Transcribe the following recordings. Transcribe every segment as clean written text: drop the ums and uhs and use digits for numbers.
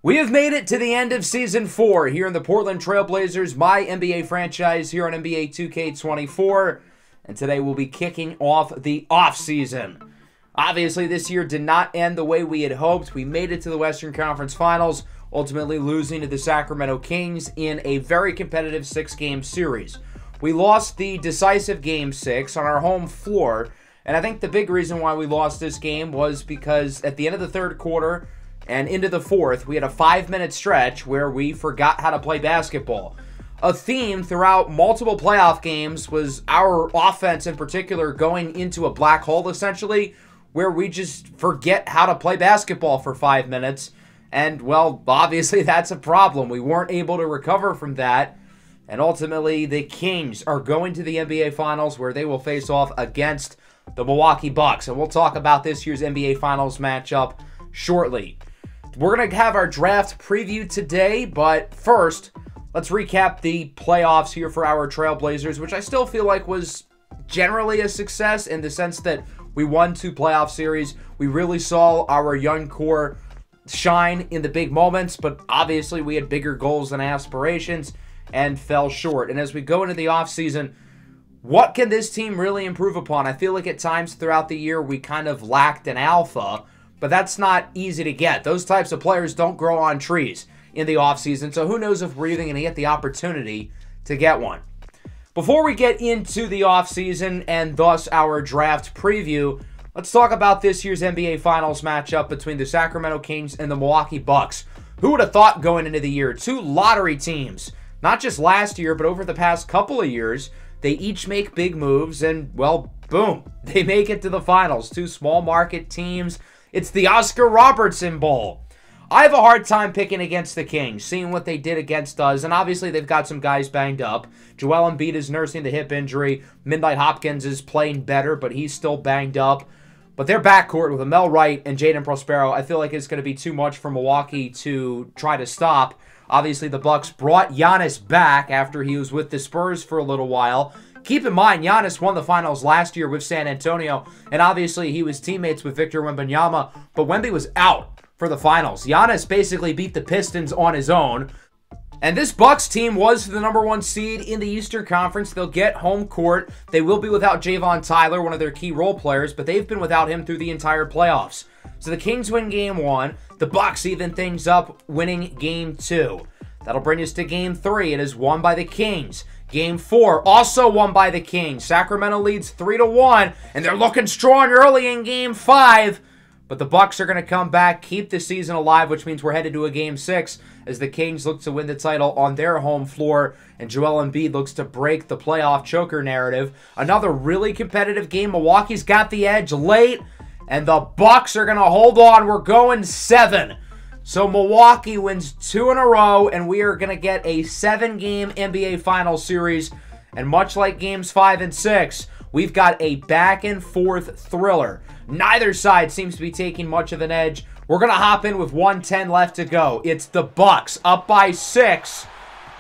We have made it to the end of Season 4 here in the Portland Trail Blazers, my NBA franchise here on NBA 2K24. And today we'll be kicking off the offseason. Obviously, this year did not end the way we had hoped. We made it to the Western Conference Finals, ultimately losing to the Sacramento Kings in a very competitive 6-game series. We lost the decisive Game 6 on our home floor, and I think the big reason why we lost this game was because at the end of the third quarter and into the fourth, we had a 5-minute stretch where we forgot how to play basketball. A theme throughout multiple playoff games was our offense in particular going into a black hole, essentially, where we just forget how to play basketball for 5 minutes. And, well, obviously that's a problem. We weren't able to recover from that. And ultimately, the Kings are going to the NBA Finals where they will face off against the Milwaukee Bucks. And we'll talk about this year's NBA Finals matchup shortly. We're going to have our draft preview today, but first, let's recap the playoffs here for our Trailblazers, which I still feel like was generally a success in the sense that we won 2 playoff series. We really saw our young core shine in the big moments, but obviously we had bigger goals and aspirations and fell short. And as we go into the offseason, what can this team really improve upon? I feel like at times throughout the year we kind of lacked an alpha, but that's not easy to get. Those types of players don't grow on trees in the offseason, so who knows if we're even going to get the opportunity to get one. Before we get into the offseason and thus our draft preview, let's talk about this year's NBA Finals matchup between the Sacramento Kings and the Milwaukee Bucks. Who would have thought going into the year? 2 lottery teams, not just last year, but over the past couple of years, they each make big moves and, well, boom, they make it to the finals. 2 small market teams. It's the Oscar Robertson Bowl. I have a hard time picking against the Kings, seeing what they did against us, and obviously they've got some guys banged up. Joel Embiid is nursing the hip injury. Midnight Hopkins is playing better, but he's still banged up. But their backcourt with Amel Wright and Jaden Prospero, I feel like it's going to be too much for Milwaukee to try to stop. Obviously, the Bucks brought Giannis back after he was with the Spurs for a little while. Keep in mind, Giannis won the finals last year with San Antonio, and obviously he was teammates with Victor Wembanyama, but Wemby was out for the finals. Giannis basically beat the Pistons on his own. And this Bucks team was the #1 seed in the Eastern Conference. They'll get home court. They will be without Javon Tyler, one of their key role players, but they've been without him through the entire playoffs. So the Kings win Game 1. The Bucks even things up, winning Game 2. That'll bring us to Game 3. It is won by the Kings. Game 4, also won by the Kings. Sacramento leads 3-1, and they're looking strong early in Game 5. But the Bucks are going to come back, keep the season alive, which means we're headed to a Game 6 as the Kings look to win the title on their home floor, and Joel Embiid looks to break the playoff choker narrative. Another really competitive game. Milwaukee's got the edge late, and the Bucks are going to hold on. We're going 7. So Milwaukee wins 2 in a row, and we are going to get a 7-game NBA Finals series. And much like Games 5 and 6, we've got a back-and-forth thriller. Neither side seems to be taking much of an edge. We're going to hop in with 1:10 left to go. It's the Bucks up by 6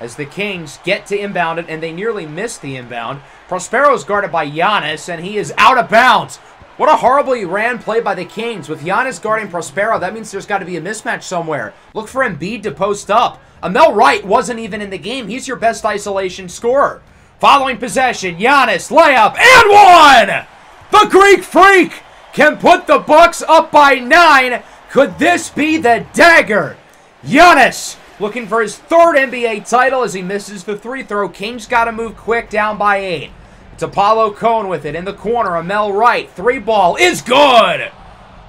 as the Kings get to inbound it, and they nearly miss the inbound. Prospero's guarded by Giannis, and he is out of bounds. What a horribly ran play by the Kings. With Giannis guarding Prospero, that means there's got to be a mismatch somewhere. Look for Embiid to post up. Amel Wright wasn't even in the game. He's your best isolation scorer. Following possession, Giannis, layup, and 1! The Greek Freak can put the Bucks up by 9. Could this be the dagger? Giannis looking for his 3rd NBA title as he misses the 3-throw. Kings got to move quick, down by 8. It's Apollo Cone with it in the corner. Amel Wright, 3-ball is good.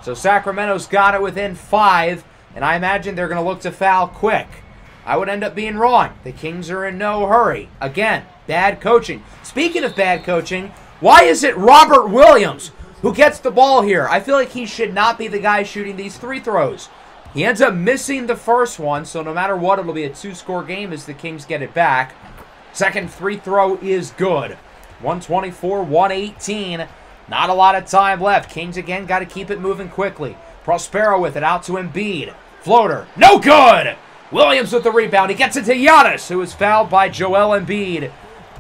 So Sacramento's got it within 5, and I imagine they're going to look to foul quick. I would end up being wrong. The Kings are in no hurry. Again, bad coaching. Speaking of bad coaching, why is it Robert Williams who gets the ball here? I feel like he should not be the guy shooting these 3 throws. He ends up missing the first one, so no matter what, it'll be a 2-score game as the Kings get it back. Second 3-throw is good. 124-118. Not a lot of time left. Kings again got to keep it moving quickly. Prospero with it out to Embiid. Floater. No good! Williams with the rebound. He gets it to Giannis, who is fouled by Joel Embiid.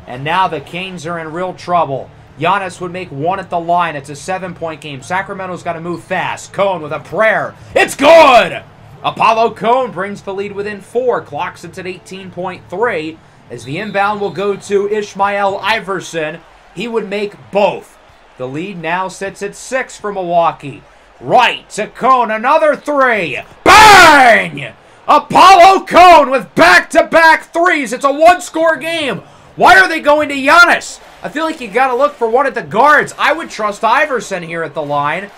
And now the Kings are in real trouble. Giannis would make 1 at the line. It's a 7-point game. Sacramento's got to move fast. Cone with a prayer. It's good! Apollo Cone brings the lead within 4, clock sits at 18.3, as the inbound will go to Ishmael Iverson. He would make both. The lead now sits at 6 for Milwaukee. Right to Cone, another 3. Bang! Apollo Cone with back-to-back threes. It's a one-score game. Why are they going to Giannis? I feel like you got to look for one of the guards. I would trust Iverson here at the line.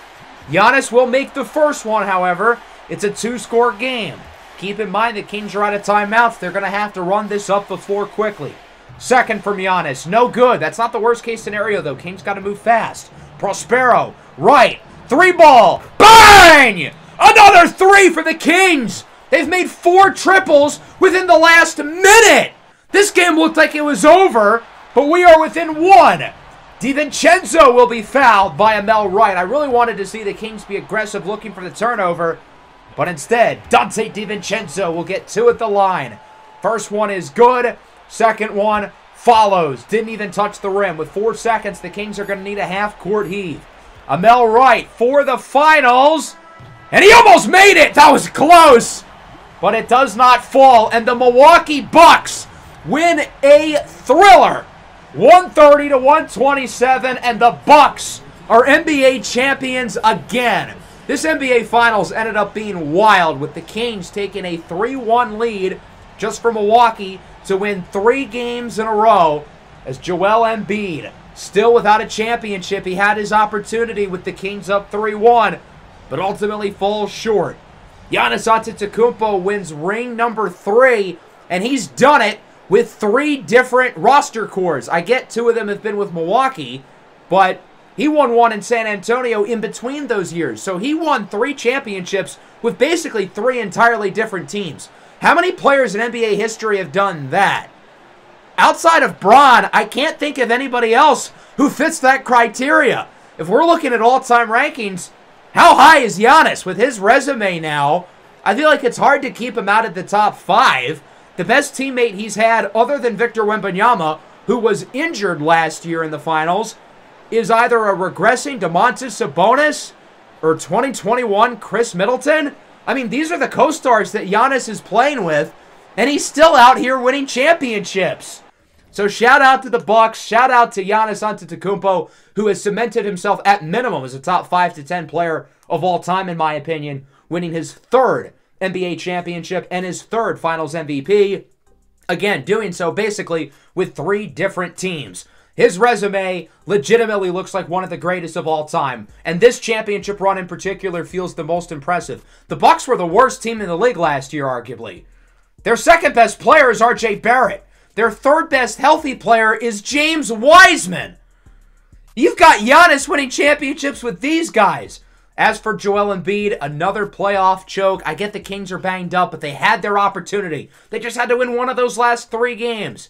Giannis will make the first one, however. It's a 2-score game. Keep in mind the Kings are out of timeouts. They're going to have to run this up the floor quickly. Second from Giannis. No good. That's not the worst-case scenario, though. Kings got to move fast. Prospero. Right. 3-ball. Bang! Another 3 for the Kings. They've made 4 triples within the last minute. This game looked like it was over, but we are within 1. DiVincenzo will be fouled by Amel Wright. I really wanted to see the Kings be aggressive looking for the turnover, but instead, Dante DiVincenzo will get 2 at the line. First one is good. Second one follows. Didn't even touch the rim. With 4 seconds, the Kings are going to need a half-court heave. Amel Wright for the finals. And he almost made it. That was close. But it does not fall. And the Milwaukee Bucks win a thriller. 130 to 127. And the Bucks are NBA champions again. This NBA Finals ended up being wild, with the Kings taking a 3-1 lead just for Milwaukee to win 3 games in a row, as Joel Embiid, still without a championship. He had his opportunity with the Kings up 3-1, but ultimately falls short. Giannis Antetokounmpo wins ring number 3, and he's done it with 3 different roster cores. I get 2 of them have been with Milwaukee, but he won 1 in San Antonio in between those years. So he won 3 championships with basically 3 entirely different teams. How many players in NBA history have done that? Outside of Bron, I can't think of anybody else who fits that criteria. If we're looking at all-time rankings, how high is Giannis? With his resume now, I feel like it's hard to keep him out of the top 5. The best teammate he's had, other than Victor Wembanyama, who was injured last year in the finals, is either a regressing Domantas Sabonis or 2021 Chris Middleton. I mean, these are the co-stars that Giannis is playing with, and he's still out here winning championships. So shout out to the Bucks, shout out to Giannis Antetokounmpo, who has cemented himself at minimum as a top 5 to 10 player of all time, in my opinion, winning his 3rd NBA championship and his 3rd Finals MVP. Again, doing so basically with 3 different teams. His resume legitimately looks like one of the greatest of all time, and this championship run in particular feels the most impressive. The Bucks were the worst team in the league last year, arguably. Their second best player is R.J. Barrett. Their 3rd best healthy player is James Wiseman. You've got Giannis winning championships with these guys. As for Joel Embiid, another playoff choke. I get the Kings are banged up, but they had their opportunity. They just had to win one of those last 3 games.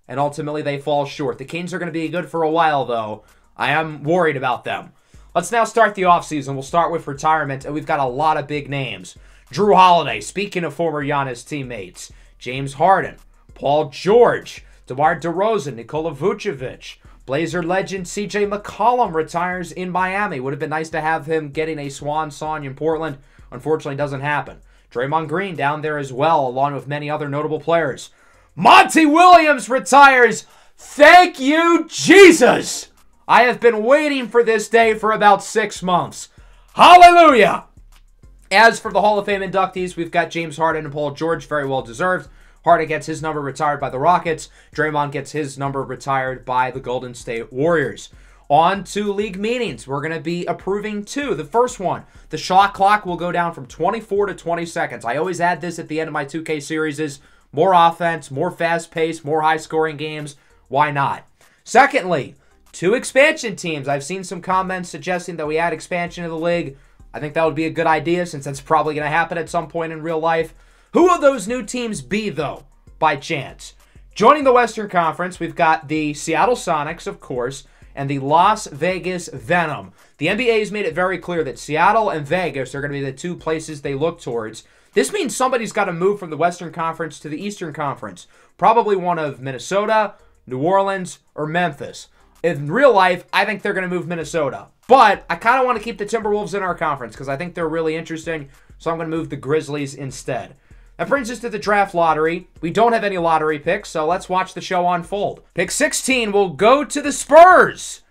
And ultimately, they fall short. The Kings are going to be good for a while, though. I am worried about them. Let's now start the offseason. We'll start with retirement, and we've got a lot of big names. Drew Holiday, speaking of former Giannis teammates. James Harden, Paul George, DeMar DeRozan, Nikola Vucevic. Blazer legend C.J. McCollum retires in Miami. Would have been nice to have him getting a swan song in Portland. Unfortunately, doesn't happen. Draymond Green down there as well, along with many other notable players. Monty Williams retires. Thank you, Jesus. I have been waiting for this day for about 6 months. Hallelujah. As for the Hall of Fame inductees, we've got James Harden and Paul George, very well deserved. Harden gets his number retired by the Rockets. Draymond gets his number retired by the Golden State Warriors. On to league meetings. We're going to be approving 2. The first one, the shot clock will go down from 24 to 20 seconds. I always add this at the end of my 2K series. More offense, more fast-paced, more high-scoring games. Why not? Secondly, 2 expansion teams. I've seen some comments suggesting that we add expansion to the league. I think that would be a good idea since that's probably going to happen at some point in real life. Who will those new teams be, though, by chance? Joining the Western Conference, we've got the Seattle Sonics, of course, and the Las Vegas Venom. The NBA has made it very clear that Seattle and Vegas are going to be the 2 places they look towards. This means somebody's got to move from the Western Conference to the Eastern Conference. Probably one of Minnesota, New Orleans, or Memphis. In real life, I think they're going to move Minnesota. But I kind of want to keep the Timberwolves in our conference because I think they're really interesting. so I'm going to move the Grizzlies instead. That brings us to the draft lottery. We don't have any lottery picks, so let's watch the show unfold. Pick 16 will go to the Spurs.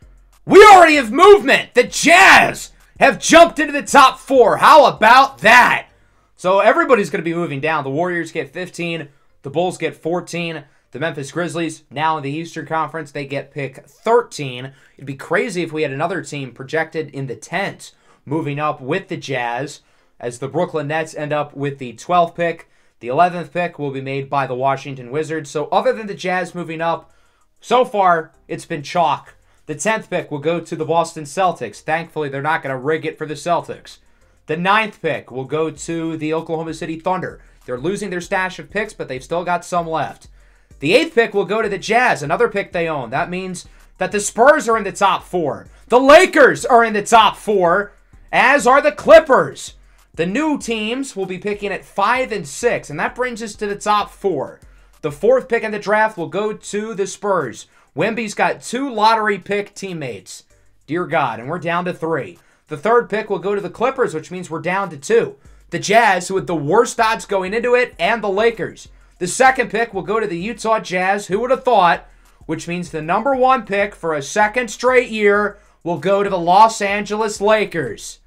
We already have movement. The Jazz have jumped into the top 4. How about that? So everybody's going to be moving down. The Warriors get 15. The Bulls get 14. The Memphis Grizzlies, now in the Eastern Conference, they get pick 13. It'd be crazy if we had another team projected in the 10s moving up with the Jazz, as the Brooklyn Nets end up with the 12th pick. The 11th pick will be made by the Washington Wizards. So other than the Jazz moving up, so far it's been chalk. The 10th pick will go to the Boston Celtics. Thankfully, they're not going to rig it for the Celtics. The 9th pick will go to the Oklahoma City Thunder. They're losing their stash of picks, but they've still got some left. The 8th pick will go to the Jazz, another pick they own. That means that the Spurs are in the top 4. The Lakers are in the top 4, as are the Clippers. The new teams will be picking at 5 and 6, and that brings us to the top 4. The 4th pick in the draft will go to the Spurs. Wemby's got 2 lottery pick teammates. Dear God, and we're down to 3. The 3rd pick will go to the Clippers, which means we're down to 2. The Jazz, who had the worst odds going into it, and the Lakers. The 2nd pick will go to the Utah Jazz, who would have thought, which means the number 1 pick for a 2nd straight year will go to the Los Angeles Lakers.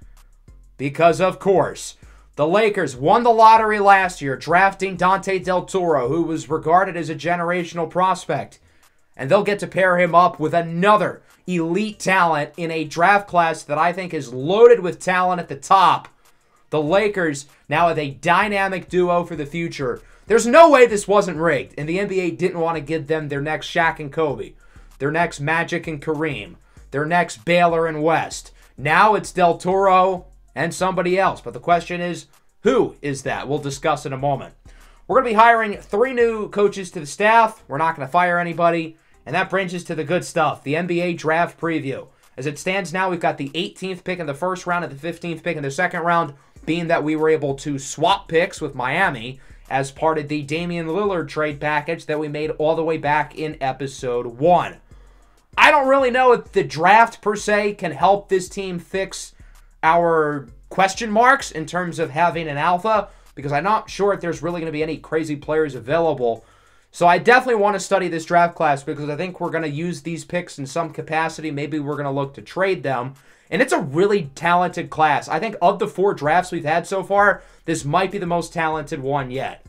Because, of course, the Lakers won the lottery last year, drafting Dante Del Toro, who was regarded as a generational prospect. And they'll get to pair him up with another elite talent in a draft class that I think is loaded with talent at the top. The Lakers now have a dynamic duo for the future. There's no way this wasn't rigged, and the NBA didn't want to give them their next Shaq and Kobe, their next Magic and Kareem, their next Baylor and West. Now it's Del Toro and somebody else. But the question is, who is that? We'll discuss in a moment. We're going to be hiring 3 new coaches to the staff. We're not going to fire anybody. And that brings us to the good stuff, the NBA draft preview. As it stands now, we've got the 18th pick in the first round and the 15th pick in the second round, being that we were able to swap picks with Miami as part of the Damian Lillard trade package that we made all the way back in episode 1. I don't really know if the draft per se can help this team fix our question marks in terms of having an alpha, because I'm not sure if there's really going to be any crazy players available. So I definitely want to study this draft class because I think we're going to use these picks in some capacity. Maybe we're going to look to trade them. And it's a really talented class. I think of the 4 drafts we've had so far, this might be the most talented one yet.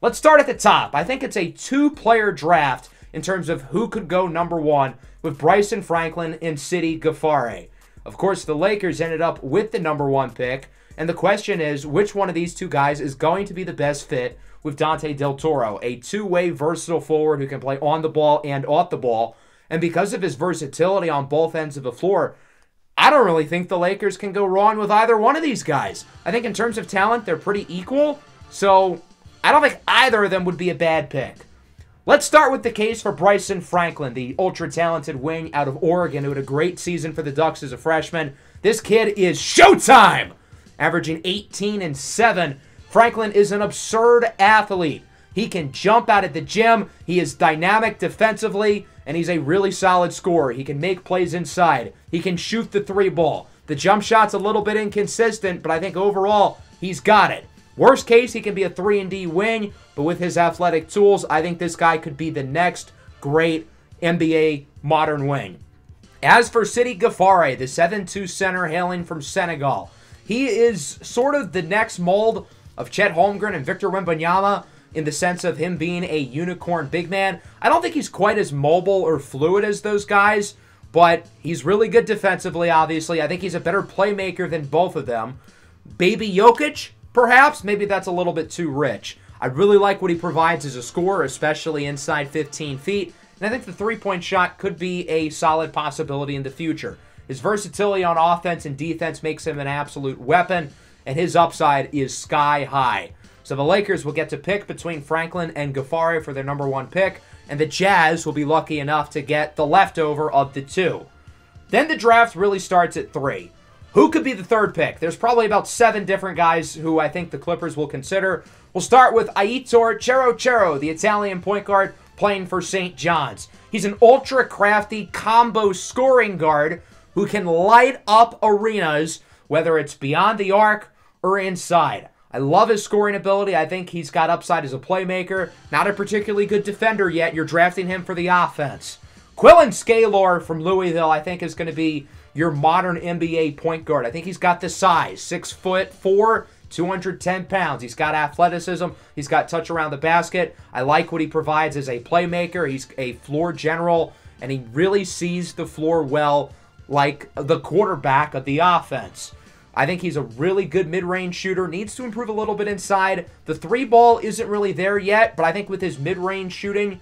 Let's start at the top. I think it's a 2-player draft in terms of who could go number 1 with Bryson Franklin and Sidi Ghaffari. Of course, the Lakers ended up with the number 1 pick, and the question is, which one of these 2 guys is going to be the best fit with Dante Del Toro, a 2-way versatile forward who can play on the ball and off the ball, and because of his versatility on both ends of the floor, I don't really think the Lakers can go wrong with either one of these guys. I think in terms of talent, they're pretty equal, so I don't think either of them would be a bad pick. Let's start with the case for Bryson Franklin, the ultra-talented wing out of Oregon who had a great season for the Ducks as a freshman. This kid is showtime! Averaging 18 and 7. Franklin is an absurd athlete. He can jump out at the gym. He is dynamic defensively, and he's a really solid scorer. He can make plays inside. He can shoot the 3-ball. The jump shot's a little bit inconsistent, but I think overall, he's got it. Worst case, he can be a 3-and-D wing, but with his athletic tools, I think this guy could be the next great NBA modern wing. As for Sidi Ghaffari, the 7'2 center hailing from Senegal, he is sort of the next mold of Chet Holmgren and Victor Wembanyama in the sense of him being a unicorn big man. I don't think he's quite as mobile or fluid as those guys, but he's really good defensively, obviously. I think he's a better playmaker than both of them. Baby Jokic, perhaps? Maybe that's a little bit too rich. I really like what he provides as a scorer, especially inside 15 feet, and I think the three-point shot could be a solid possibility in the future. His versatility on offense and defense makes him an absolute weapon, and his upside is sky high. So the Lakers will get to pick between Franklin and Ghaffari for their number 1 pick, and the Jazz will be lucky enough to get the leftover of the 2. Then the draft really starts at 3. Who could be the 3rd pick? There's probably about 7 different guys who I think the Clippers will consider. We'll start with Aitor Chero, the Italian point guard playing for St. John's. He's an ultra-crafty combo scoring guard who can light up arenas, whether it's beyond the arc or inside. I love his scoring ability. I think he's got upside as a playmaker. Not a particularly good defender yet. You're drafting him for the offense. Quillen Scalar from Louisville, I think, is going to be your modern NBA point guard. I think he's got the size, 6'4", 210 pounds. He's got athleticism. He's got touch around the basket. I like what he provides as a playmaker. He's a floor general, and he really sees the floor well like the quarterback of the offense. I think he's a really good mid-range shooter. Needs to improve a little bit inside. The three ball isn't really there yet, but I think with his mid-range shooting,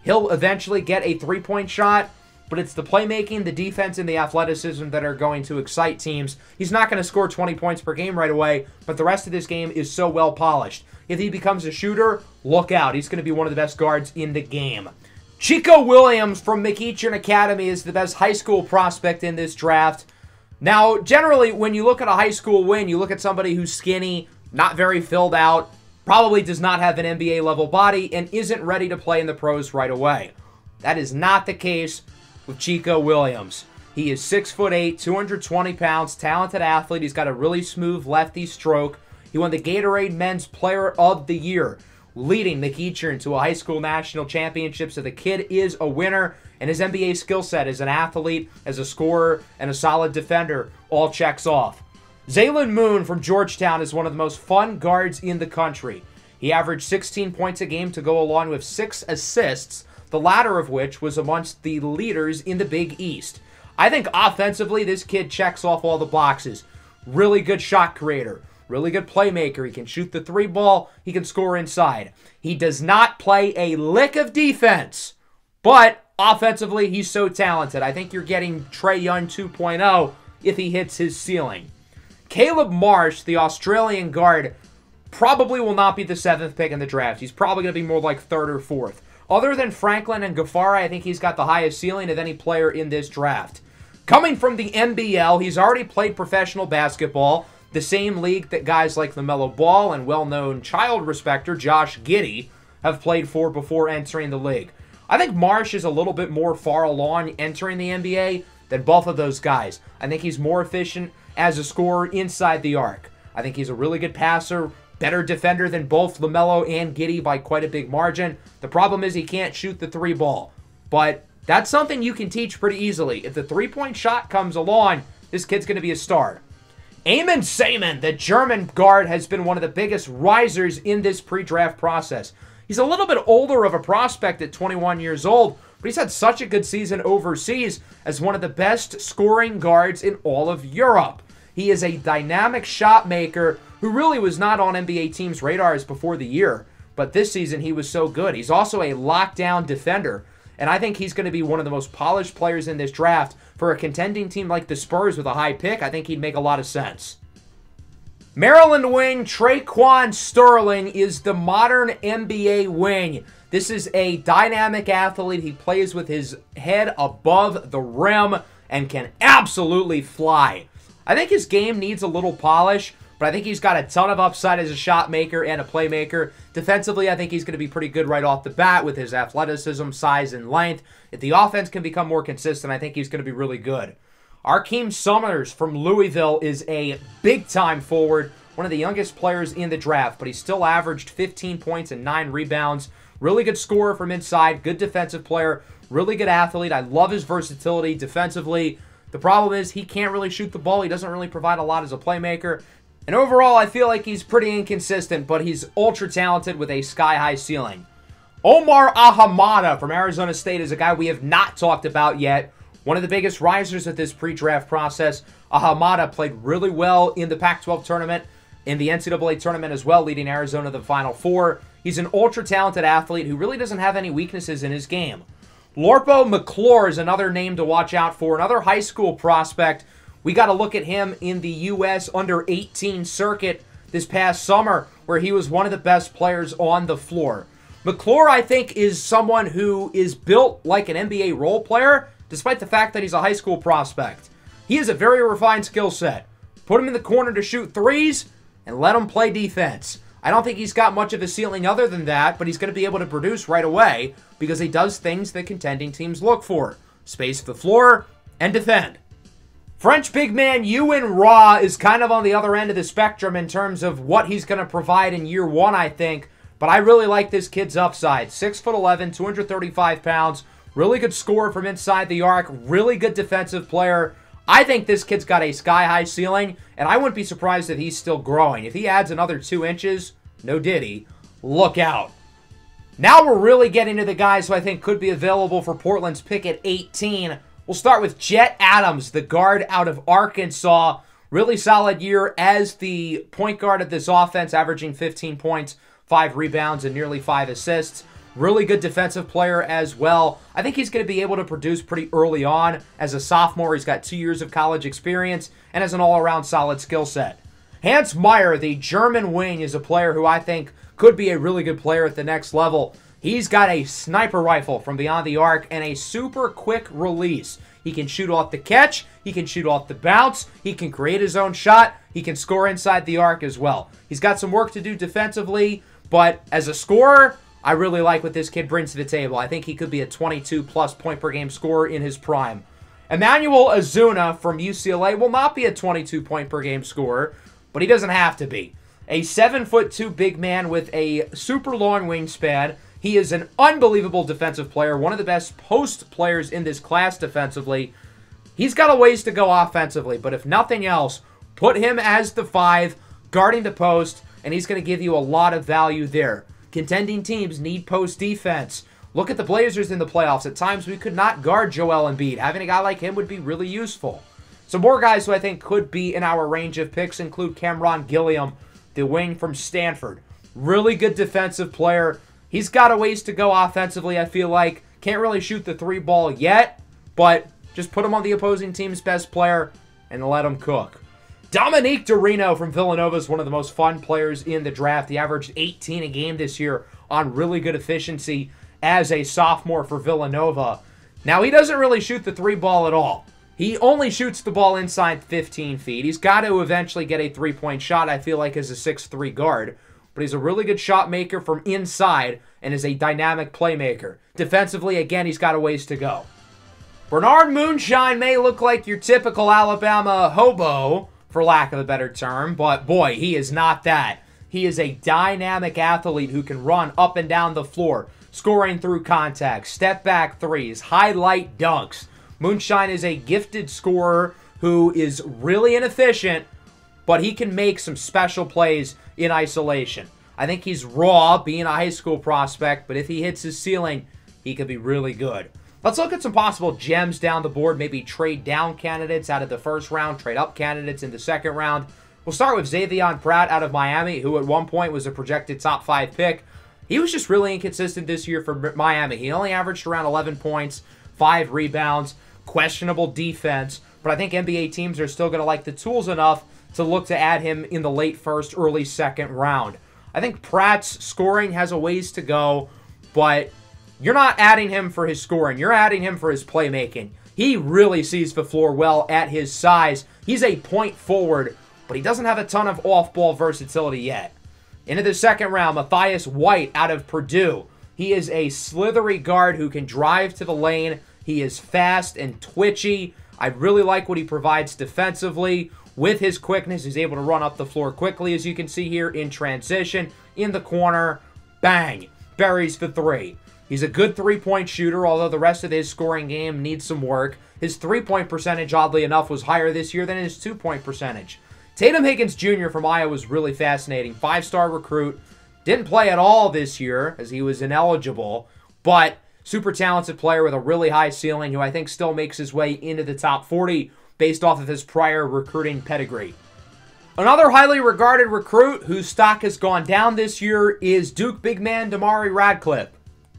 he'll eventually get a three-point shot. But it's the playmaking, the defense, and the athleticism that are going to excite teams. He's not going to score 20 points per game right away, but the rest of this game is so well polished. If he becomes a shooter, look out. He's going to be one of the best guards in the game. Chico Williams from McEachern Academy is the best high school prospect in this draft. Now, generally, when you look at a high school win, you look at somebody who's skinny, not very filled out, probably does not have an NBA-level body, and isn't ready to play in the pros right away. That is not the case with Chico Williams. He is 6'8", 220 pounds, talented athlete. He's got a really smooth lefty stroke. He won the Gatorade Men's Player of the Year, leading McEachern to a high school national championship. So the kid is a winner, and his NBA skill set as an athlete, as a scorer, and a solid defender all checks off. Zaylin Moon from Georgetown is one of the most fun guards in the country. He averaged 16 points a game to go along with 6 assists, the latter of which was amongst the leaders in the Big East. I think offensively, this kid checks off all the boxes. Really good shot creator. Really good playmaker. He can shoot the three ball. He can score inside. He does not play a lick of defense, but offensively, he's so talented. I think you're getting Trae Young 2.0 if he hits his ceiling. Caleb Marsh, the Australian guard, probably will not be the 7th pick in the draft. He's probably going to be more like 3rd or 4th. Other than Franklin and Gafara, I think he's got the highest ceiling of any player in this draft. Coming from the NBL, he's already played professional basketball, the same league that guys like LaMelo Ball and well-known child respecter Josh Giddey have played for before entering the league. I think Marsh is a little bit more far along entering the NBA than both of those guys. I think he's more efficient as a scorer inside the arc. I think he's a really good passer, better defender than both LaMelo and Giddey by quite a big margin. The problem is he can't shoot the three ball. But that's something you can teach pretty easily. If the three-point shot comes along, this kid's going to be a star. Eamon Seaman, the German guard, has been one of the biggest risers in this pre-draft process. He's a little bit older of a prospect at 21 years old, but he's had such a good season overseas as one of the best scoring guards in all of Europe. He is a dynamic shot maker who really was not on NBA teams' radars before the year, but this season he was so good. He's also a lockdown defender, and I think he's going to be one of the most polished players in this draft. For a contending team like the Spurs with a high pick, I think he'd make a lot of sense. Maryland wing Traquan Sterling is the modern NBA wing. This is a dynamic athlete. He plays with his head above the rim and can absolutely fly. I think his game needs a little polish, but I think he's got a ton of upside as a shot maker and a playmaker. Defensively, I think he's going to be pretty good right off the bat with his athleticism, size, and length. If the offense can become more consistent, I think he's going to be really good. Arkeem Summers from Louisville is a big-time forward, one of the youngest players in the draft, but he still averaged 15 points and 9 rebounds. Really good scorer from inside, good defensive player, really good athlete. I love his versatility defensively. The problem is he can't really shoot the ball. He doesn't really provide a lot as a playmaker. And overall, I feel like he's pretty inconsistent, but he's ultra-talented with a sky-high ceiling. Omar Ahamada from Arizona State is a guy we have not talked about yet. One of the biggest risers of this pre-draft process. Ahamada played really well in the Pac-12 tournament, in the NCAA tournament as well, leading Arizona to the Final Four. He's an ultra-talented athlete who really doesn't have any weaknesses in his game. Lorpo McClure is another name to watch out for, another high school prospect. We got to look at him in the U.S. under-18 circuit this past summer, where he was one of the best players on the floor. McClure, I think, is someone who is built like an NBA role player, despite the fact that he's a high school prospect. He has a very refined skill set. Put him in the corner to shoot threes, and let him play defense. I don't think he's got much of a ceiling other than that, but he's going to be able to produce right away because he does things that contending teams look for. Space the floor and defend. French big man Ewan Raw is kind of on the other end of the spectrum in terms of what he's going to provide in year one, I think. But I really like this kid's upside. 6'11", 235 pounds. Really good scorer from inside the arc. Really good defensive player. I think this kid's got a sky-high ceiling, and I wouldn't be surprised if he's still growing. If he adds another 2 inches, no diddy, look out. Now we're really getting to the guys who I think could be available for Portland's pick at 18. We'll start with Jet Adams, the guard out of Arkansas. Really solid year as the point guard of this offense, averaging 15 points, 5 rebounds, and nearly 5 assists. Really good defensive player as well. I think he's going to be able to produce pretty early on. As a sophomore, he's got 2 years of college experience and has an all-around solid skill set. Hans Meyer, the German wing, is a player who I think could be a really good player at the next level. He's got a sniper rifle from beyond the arc and a super quick release. He can shoot off the catch. He can shoot off the bounce. He can create his own shot. He can score inside the arc as well. He's got some work to do defensively, but as a scorer, I really like what this kid brings to the table. I think he could be a 22-plus point per game scorer in his prime. Emmanuel Azuna from UCLA will not be a 22-point per game scorer, but he doesn't have to be. A 7'2" big man with a super long wingspan. He is an unbelievable defensive player, one of the best post players in this class defensively. He's got a ways to go offensively, but if nothing else, put him as the 5, guarding the post, and he's going to give you a lot of value there. Contending teams need post defense. Look at the Blazers in the playoffs. At times, we could not guard Joel Embiid. Having a guy like him would be really useful. Some more guys who I think could be in our range of picks include Cameron Gilliam, the wing from Stanford. Really good defensive player. He's got a ways to go offensively, I feel like. Can't really shoot the 3 ball yet, but just put him on the opposing team's best player and let him cook. Dominique Dorino from Villanova is one of the most fun players in the draft. He averaged 18 a game this year on really good efficiency as a sophomore for Villanova. Now, he doesn't really shoot the 3 ball at all. He only shoots the ball inside 15 feet. He's got to eventually get a 3-point shot, I feel like, as a 6'3" guard. But he's a really good shot maker from inside and is a dynamic playmaker. Defensively, again, he's got a ways to go. Bernard Moonshine may look like your typical Alabama hobo, for lack of a better term, but boy, he is not that. He is a dynamic athlete who can run up and down the floor, scoring through contact, step back threes, highlight dunks. Moonshine is a gifted scorer who is really inefficient, but he can make some special plays in isolation. I think he's raw, being a high school prospect, but if he hits his ceiling, he could be really good. Let's look at some possible gems down the board, maybe trade down candidates out of the first round, trade up candidates in the second round. We'll start with Xavion Pratt out of Miami, who at one point was a projected top 5 pick. He was just really inconsistent this year for Miami. He only averaged around 11 points, 5 rebounds, questionable defense, but I think NBA teams are still going to like the tools enough to look to add him in the late first, early second round. I think Pratt's scoring has a ways to go, but you're not adding him for his scoring. You're adding him for his playmaking. He really sees the floor well at his size. He's a point forward, but he doesn't have a ton of off-ball versatility yet. Into the second round, Matthias White out of Purdue. He is a slithery guard who can drive to the lane. He is fast and twitchy. I really like what he provides defensively. With his quickness, he's able to run up the floor quickly, as you can see here in transition. In the corner, bang, buries the 3. He's a good 3-point shooter, although the rest of his scoring game needs some work. His 3-point percentage, oddly enough, was higher this year than his 2-point percentage. Tatum Higgins Jr. from Iowa was really fascinating. 5-star recruit. Didn't play at all this year, as he was ineligible, but super talented player with a really high ceiling who I think still makes his way into the top 40 based off of his prior recruiting pedigree. Another highly regarded recruit whose stock has gone down this year is Duke big man Damari Radcliffe.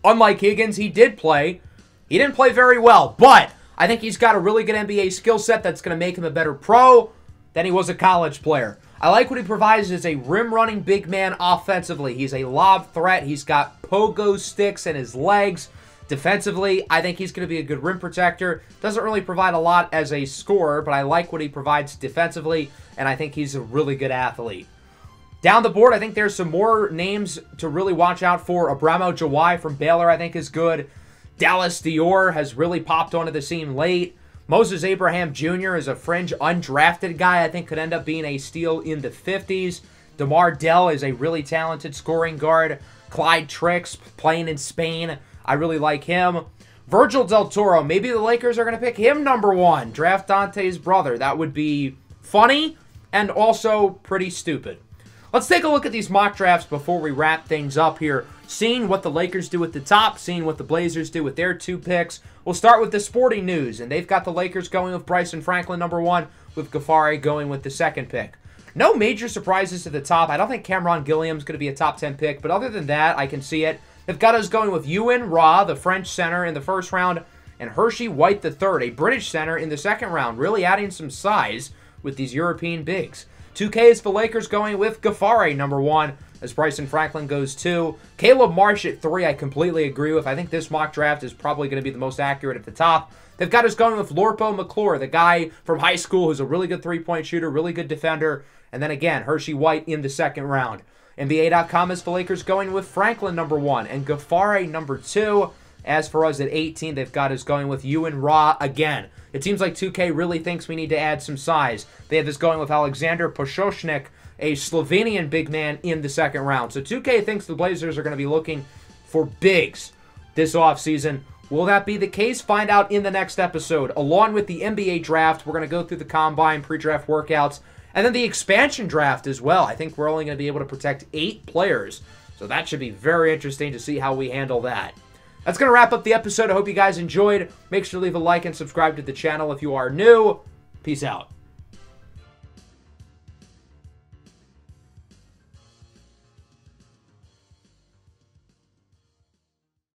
Unlike Higgins, he didn't play very well, but I think he's got a really good NBA skill set that's going to make him a better pro than he was a college player. I like what he provides as a rim-running big man offensively. He's a lob threat. He's got pogo sticks in his legs. Defensively, I think he's going to be a good rim protector. Doesn't really provide a lot as a scorer, but I like what he provides defensively, and I think he's a really good athlete. Down the board, I think there's some more names to really watch out for. Abramo Jawai from Baylor, I think, is good. Dallas Dior has really popped onto the scene late. Moses Abraham Jr. is a fringe undrafted guy I think could end up being a steal in the 50s. DeMar Dell is a really talented scoring guard. Clyde Tricks playing in Spain. I really like him. Virgil Del Toro, maybe the Lakers are going to pick him number 1. Draft Dante's brother. That would be funny and also pretty stupid. Let's take a look at these mock drafts before we wrap things up here. Seeing what the Lakers do at the top, seeing what the Blazers do with their 2 picks. We'll start with the sporting news, and they've got the Lakers going with Bryson Franklin number 1, with Ghaffari going with the 2nd pick. No major surprises to the top. I don't think Cameron Gilliam's going to be a top 10 pick, but other than that, I can see it. They've got us going with Ewan Ra, the French center, in the 1st round, and Hershey White III, a British center, in the 2nd round, really adding some size with these European bigs. 2K is the Lakers going with Ghaffari number 1, as Bryson Franklin goes 2. Caleb Marsh at 3, I completely agree with. I think this mock draft is probably going to be the most accurate at the top. They've got us going with Lorpo McClure, the guy from high school who's a really good three-point shooter, really good defender. And then again, Hershey White in the 2nd round. NBA.com is the Lakers going with Franklin number 1 and Ghaffari number 2. As for us at 18, they've got us going with Ewan Ra again. It seems like 2K really thinks we need to add some size. They have this going with Alexander Posošnik, a Slovenian big man, in the 2nd round. So 2K thinks the Blazers are going to be looking for bigs this offseason. Will that be the case? Find out in the next episode. Along with the NBA draft, we're going to go through the combine, pre-draft workouts, and then the expansion draft as well. I think we're only going to be able to protect 8 players. So that should be very interesting to see how we handle that. That's going to wrap up the episode. I hope you guys enjoyed. Make sure to leave a like and subscribe to the channel if you are new. Peace out.